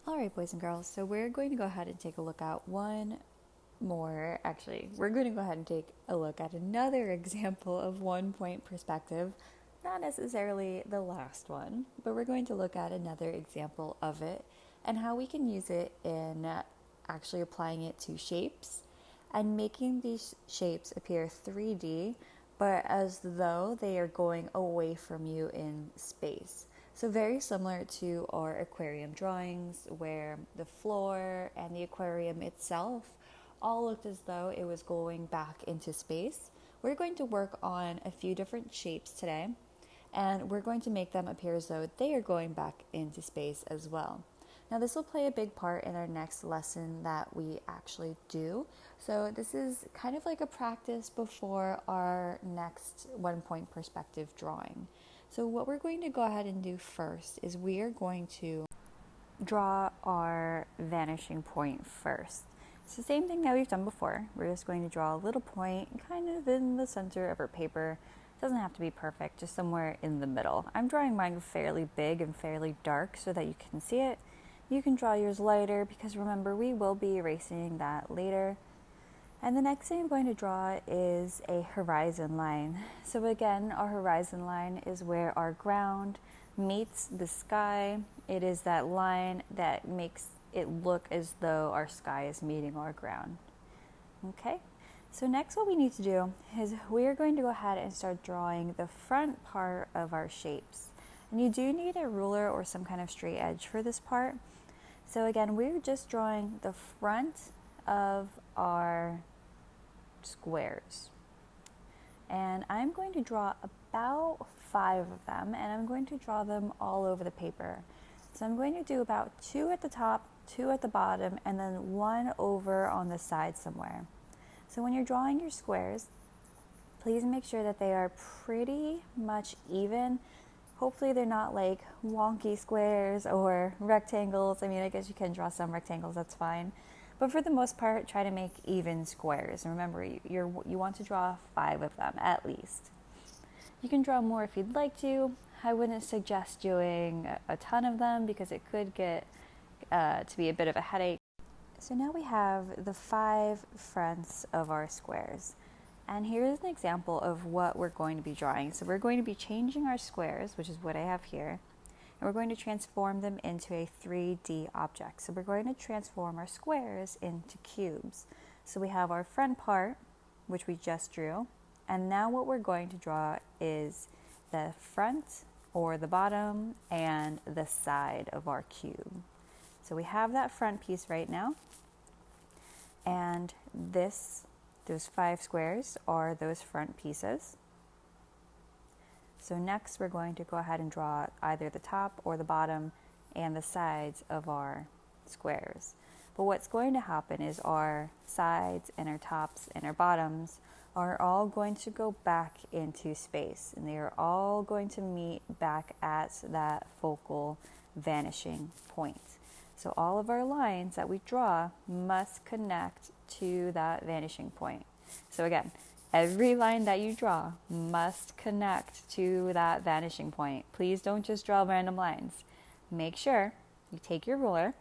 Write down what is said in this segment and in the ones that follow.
All right, boys and girls, so we're going to go ahead and take a look at we're going to go ahead and take a look at another example of 1 point perspective. Not necessarily the last one, but we're going to look at another example of it and how we can use it in actually applying it to shapes and making these shapes appear 3D, but as though they are going away from you in space. So, very similar to our aquarium drawings, where the floor and the aquarium itself all looked as though it was going back into space. We're going to work on a few different shapes today, and we're going to make them appear as though they are going back into space as well. Now, this will play a big part in our next lesson that we actually do. So, this is kind of like a practice before our next 1 point perspective drawing. So, what we're going to go ahead and do first is we are going to draw our vanishing point first. It's the same thing that we've done before. We're just going to draw a little point kind of in the center of our paper. It doesn't have to be perfect, just somewhere in the middle. I'm drawing mine fairly big and fairly dark so that you can see it. You can draw yours lighter because remember, we will be erasing that later. And the next thing I'm going to draw is a horizon line. So again, our horizon line is where our ground meets the sky. It is that line that makes it look as though our sky is meeting our ground. Okay, so next what we need to do is we're going to go ahead and start drawing the front part of our shapes. And you do need a ruler or some kind of straight edge for this part. So again, we're just drawing the front of our squares. And I'm going to draw about 5 of them, and I'm going to draw them all over the paper. So I'm going to do about 2 at the top, 2 at the bottom, and then 1 over on the side somewhere. So when you're drawing your squares, please make sure that they are pretty much even. Hopefully they're not like wonky squares or rectangles. I mean, I guess you can draw some rectangles, that's fine. But for the most part, try to make even squares. And remember, you want to draw 5 of them at least. You can draw more if you'd like to. I wouldn't suggest doing a ton of them because it could get to be a bit of a headache. So now we have the 5 fronts of our squares. And here's an example of what we're going to be drawing. So we're going to be changing our squares, which is what I have here, and we're going to transform them into a 3D object. So we're going to transform our squares into cubes. So we have our front part, which we just drew, and now what we're going to draw is the front or the bottom and the side of our cube. So we have that front piece right now, and those 5 squares are those front pieces. So next we're going to go ahead and draw either the top or the bottom and the sides of our squares. But what's going to happen is our sides and our tops and our bottoms are all going to go back into space, and they are all going to meet back at that focal vanishing point. So all of our lines that we draw must connect to that vanishing point. So again, every line that you draw must connect to that vanishing point. Please don't just draw random lines. Make sure you take your ruler,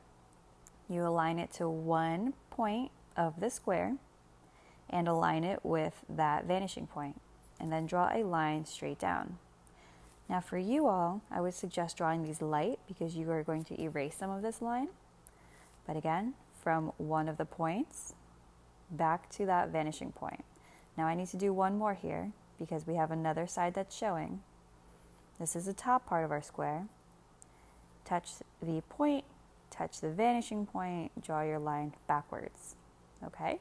you align it to one point of the square, and align it with that vanishing point, and then draw a line straight down. Now for you all, I would suggest drawing these light because you are going to erase some of this line. But again, from one of the points back to that vanishing point. Now I need to do one more here because we have another side that's showing. This is the top part of our square. Touch the point, touch the vanishing point, draw your line backwards. Okay?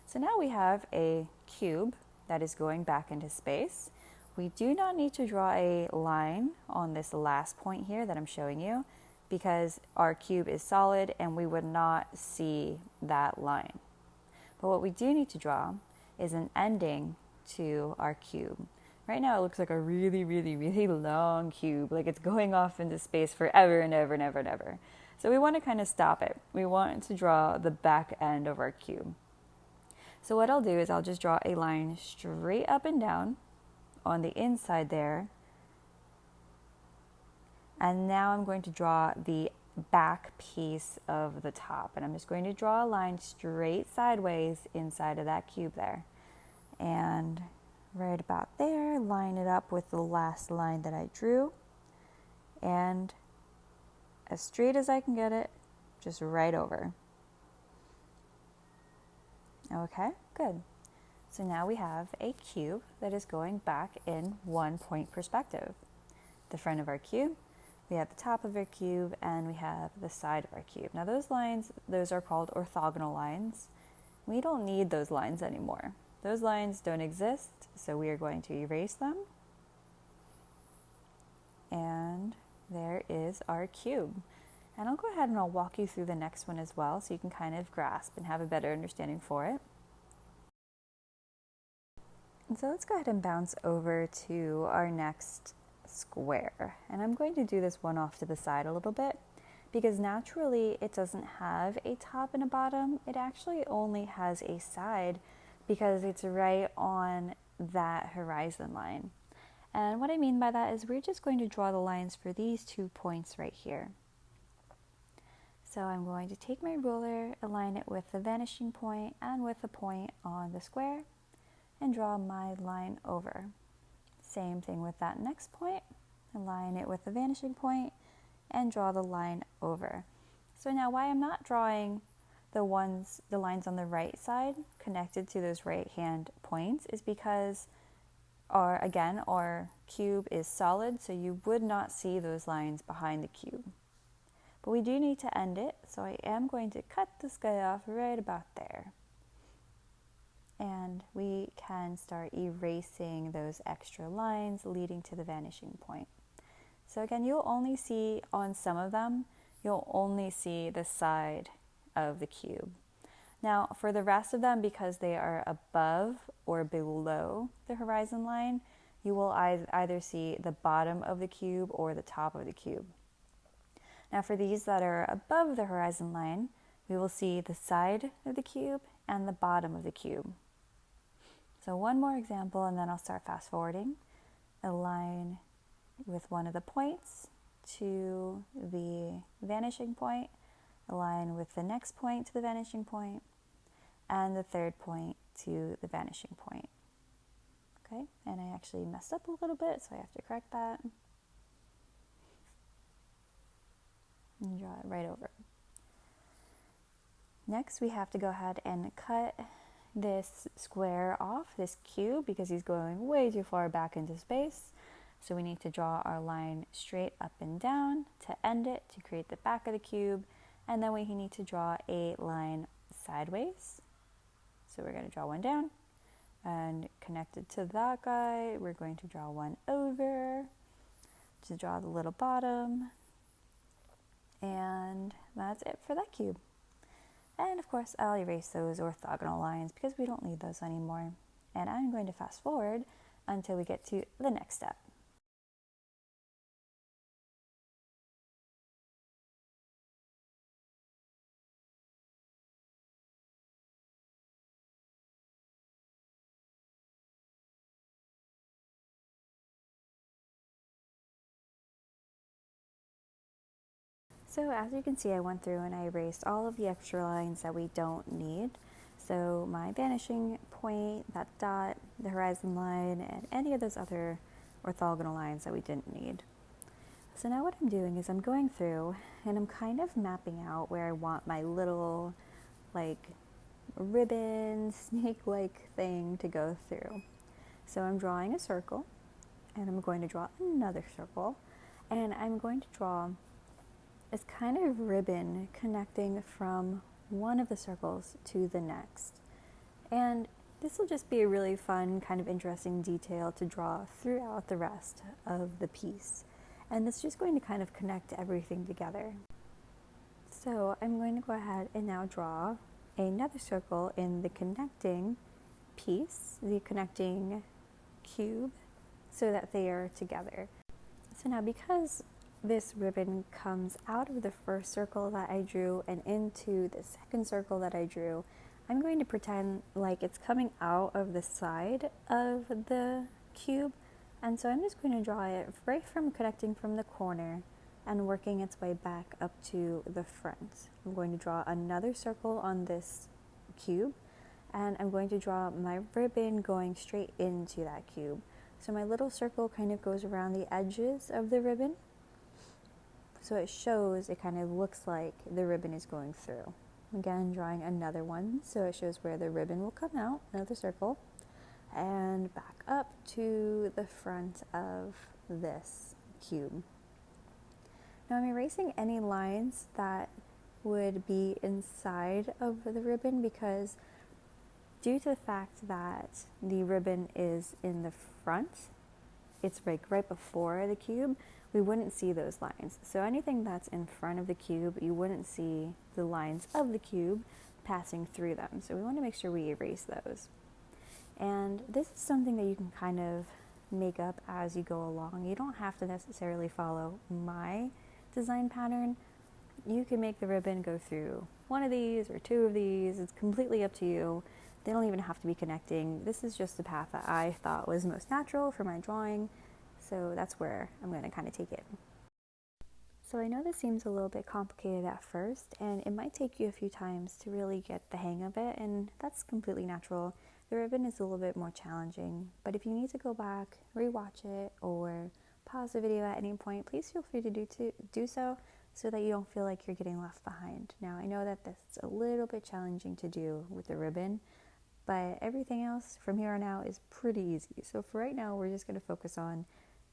So now we have a cube that is going back into space. We do not need to draw a line on this last point here that I'm showing you because our cube is solid and we would not see that line. But what we do need to draw is an ending to our cube. Right now it looks like a really, really, really long cube, like it's going off into space forever and ever and ever and ever. So we want to kind of stop it. We want to draw the back end of our cube. So what I'll do is I'll just draw a line straight up and down on the inside there. And now I'm going to draw the back piece of the top. And I'm just going to draw a line straight sideways inside of that cube there. And right about there, line it up with the last line that I drew. And as straight as I can get it, just right over. Okay, good. So now we have a cube that is going back in 1 point perspective. The front of our cube, we have the top of our cube, and we have the side of our cube. Now those lines, those are called orthogonal lines. We don't need those lines anymore. Those lines don't exist, so we are going to erase them. And there is our cube. And I'll go ahead and I'll walk you through the next one as well so you can kind of grasp and have a better understanding for it. And so let's go ahead and bounce over to our next square. And I'm going to do this one off to the side a little bit because naturally it doesn't have a top and a bottom. It actually only has a side because it's right on that horizon line. And what I mean by that is we're just going to draw the lines for these 2 points right here. So I'm going to take my ruler, align it with the vanishing point and with the point on the square, and draw my line over. Same thing with that next point, align it with the vanishing point and draw the line over. So now why I'm not drawing the lines on the right side connected to those right hand points is because our cube is solid, so you would not see those lines behind the cube. But we do need to end it, so I am going to cut this guy off right about there. And we can start erasing those extra lines leading to the vanishing point. So again, you'll only see on some of them, you'll only see the side of the cube. Now for the rest of them, because they are above or below the horizon line, you will either see the bottom of the cube or the top of the cube. Now for these that are above the horizon line, we will see the side of the cube and the bottom of the cube. So one more example and then I'll start fast forwarding. Align with one of the points to the vanishing point, align with the next point to the vanishing point, and the third point to the vanishing point. Okay, and I actually messed up a little bit, so I have to correct that. And draw it right over. Next, we have to go ahead and cut this square off, this cube, because he's going way too far back into space. So we need to draw our line straight up and down to end it, to create the back of the cube, and then we need to draw a line sideways. So we're going to draw one down, and connected to that guy, we're going to draw one over to draw the little bottom, and that's it for that cube. And of course, I'll erase those orthogonal lines because we don't need those anymore. And I'm going to fast forward until we get to the next step. So as you can see, I went through and I erased all of the extra lines that we don't need. So my vanishing point, that dot, the horizon line, and any of those other orthogonal lines that we didn't need. So now what I'm doing is I'm going through and I'm kind of mapping out where I want my little like ribbon, snake-like thing to go through. So I'm drawing a circle and I'm going to draw another circle and I'm going to draw this kind of ribbon connecting from one of the circles to the next. And this will just be a really fun, kind of interesting detail to draw throughout the rest of the piece. And it's just going to kind of connect everything together. So I'm going to go ahead and now draw another circle in the connecting piece, the connecting cube, so that they are together. So now because this ribbon comes out of the first circle that I drew and into the second circle that I drew, I'm going to pretend like it's coming out of the side of the cube. And so I'm just going to draw it right from connecting from the corner and working its way back up to the front. I'm going to draw another circle on this cube, and I'm going to draw my ribbon going straight into that cube. So my little circle kind of goes around the edges of the ribbon, so it kind of looks like the ribbon is going through. Again, drawing another one so it shows where the ribbon will come out, another circle, and back up to the front of this cube. Now I'm erasing any lines that would be inside of the ribbon because due to the fact that the ribbon is in the front, it's like right before the cube, we wouldn't see those lines. So anything that's in front of the cube, you wouldn't see the lines of the cube passing through them. So we want to make sure we erase those. And this is something that you can kind of make up as you go along. You don't have to necessarily follow my design pattern. You can make the ribbon go through one of these or two of these. It's completely up to you. They don't even have to be connecting. This is just the path that I thought was most natural for my drawing. So that's where I'm going to kind of take it. So I know this seems a little bit complicated at first, and it might take you a few times to really get the hang of it, and that's completely natural. The ribbon is a little bit more challenging, but if you need to go back, rewatch it, or pause the video at any point, please feel free to do so that you don't feel like you're getting left behind. Now, I know that this is a little bit challenging to do with the ribbon, but everything else from here on out is pretty easy. So for right now, we're just going to focus on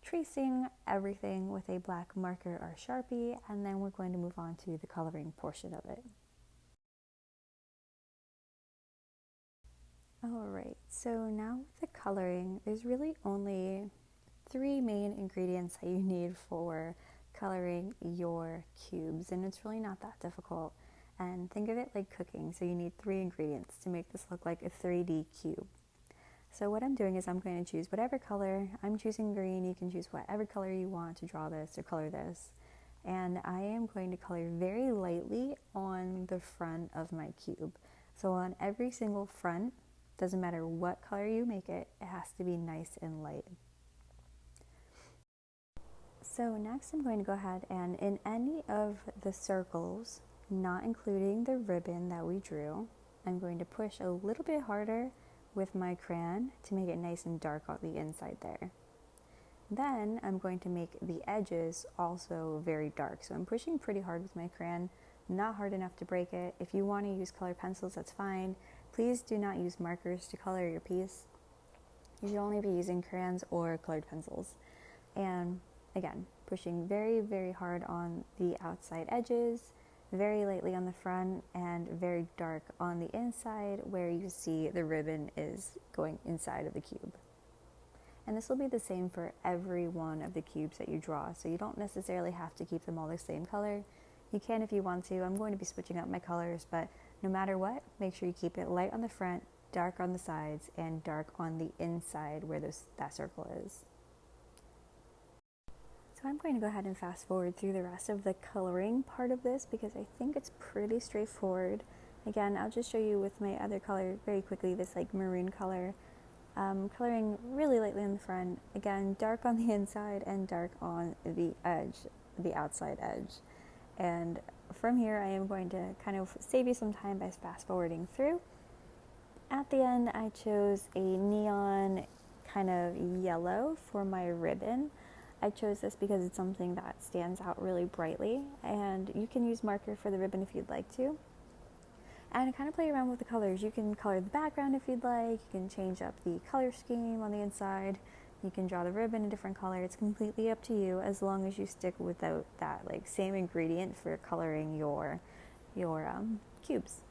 tracing everything with a black marker or Sharpie, and then we're going to move on to the coloring portion of it. Alright, so now with the coloring, there's really only 3 main ingredients that you need for coloring your cubes, and it's really not that difficult. And think of it like cooking, so you need 3 ingredients to make this look like a 3D cube. So what I'm doing is I'm going to choose whatever color. I'm choosing green. You can choose whatever color you want to draw this or color this. And I am going to color very lightly on the front of my cube. So on every single front, doesn't matter what color you make it, it has to be nice and light. So next I'm going to go ahead and in any of the circles, not including the ribbon that we drew, I'm going to push a little bit harder with my crayon to make it nice and dark on the inside there. Then I'm going to make the edges also very dark. So I'm pushing pretty hard with my crayon, not hard enough to break it. If you want to use colored pencils, that's fine. Please do not use markers to color your piece. You should only be using crayons or colored pencils. And again, pushing very, very hard on the outside edges, very lightly on the front, and very dark on the inside where you see the ribbon is going inside of the cube. And this will be the same for every one of the cubes that you draw, so you don't necessarily have to keep them all the same color. You can if you want to. I'm going to be switching up my colors, but no matter what, make sure you keep it light on the front, dark on the sides, and dark on the inside where that circle is. So I'm going to go ahead and fast forward through the rest of the coloring part of this because I think it's pretty straightforward. Again, I'll just show you with my other color very quickly, this like maroon color. Coloring really lightly on the front, again dark on the inside and dark on the edge, the outside edge. And from here I am going to kind of save you some time by fast forwarding through. At the end I chose a neon kind of yellow for my ribbon. I chose this because it's something that stands out really brightly, and you can use marker for the ribbon if you'd like to. And kind of play around with the colors. You can color the background if you'd like, you can change up the color scheme on the inside, you can draw the ribbon a different color. It's completely up to you as long as you stick with that like same ingredient for coloring your cubes.